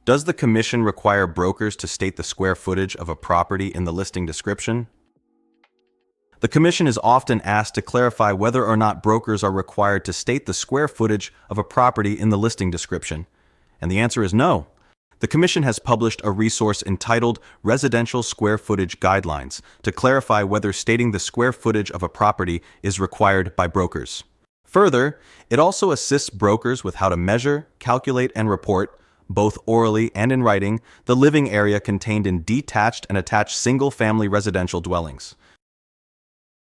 Does the commission require brokers to state the square footage of a property in the listing description? The commission is often asked to clarify whether or not brokers are required to state the square footage of a property in the listing description. And the answer is no. The commission has published a resource entitled Residential Square Footage Guidelines to clarify whether stating the square footage of a property is required by brokers. Further, it also assists brokers with how to measure, calculate, and report, both orally and in writing, the living area contained in detached and attached single-family residential dwellings.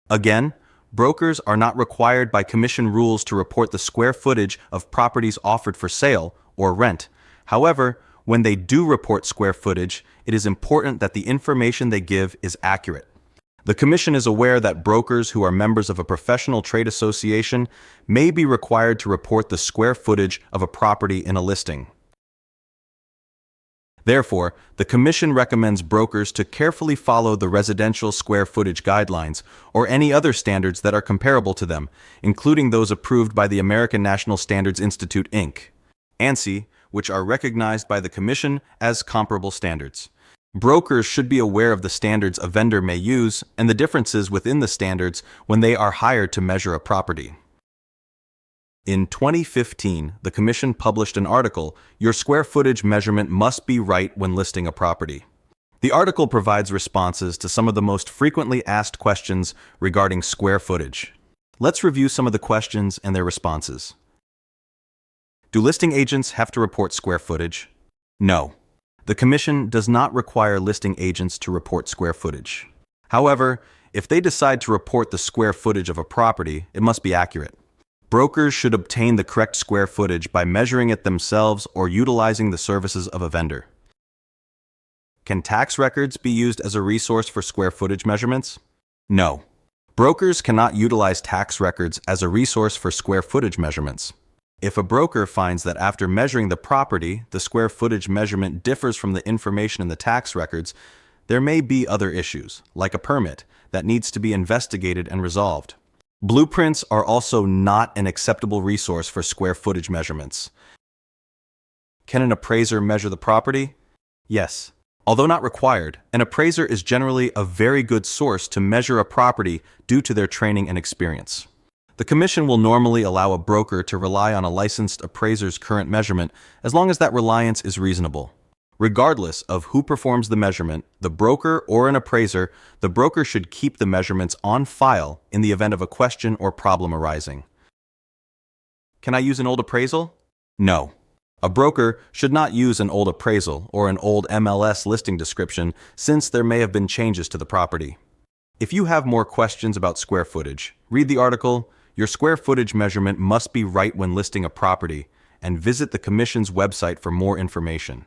Again, brokers are not required by commission rules to report the square footage of properties offered for sale or rent. However, when they do report square footage, it is important that the information they give is accurate. The commission is aware that brokers who are members of a professional trade association may be required to report the square footage of a property in a listing. Therefore, the commission recommends brokers to carefully follow the residential square footage guidelines or any other standards that are comparable to them, including those approved by the American National Standards Institute, Inc., ANSI, which are recognized by the commission as comparable standards. Brokers should be aware of the standards a vendor may use and the differences within the standards when they are hired to measure a property. In 2015, the commission published an article, "Your square footage measurement must be right when listing a property." The article provides responses to some of the most frequently asked questions regarding square footage. Let's review some of the questions and their responses. Do listing agents have to report square footage? No. The commission does not require listing agents to report square footage. However, if they decide to report the square footage of a property, it must be accurate. Brokers should obtain the correct square footage by measuring it themselves or utilizing the services of a vendor. Can tax records be used as a resource for square footage measurements? No. Brokers cannot utilize tax records as a resource for square footage measurements. If a broker finds that after measuring the property, the square footage measurement differs from the information in the tax records, there may be other issues, like a permit, that needs to be investigated and resolved. Blueprints are also not an acceptable resource for square footage measurements. Can an appraiser measure the property? Yes. Although not required, an appraiser is generally a very good source to measure a property due to their training and experience. The commission will normally allow a broker to rely on a licensed appraiser's current measurement as long as that reliance is reasonable. Regardless of who performs the measurement, the broker or an appraiser, the broker should keep the measurements on file in the event of a question or problem arising. Can I use an old appraisal? No. A broker should not use an old appraisal or an old MLS listing description since there may have been changes to the property. If you have more questions about square footage, read the article, "Your square footage measurement must be right when listing a property," and visit the Commission's website for more information.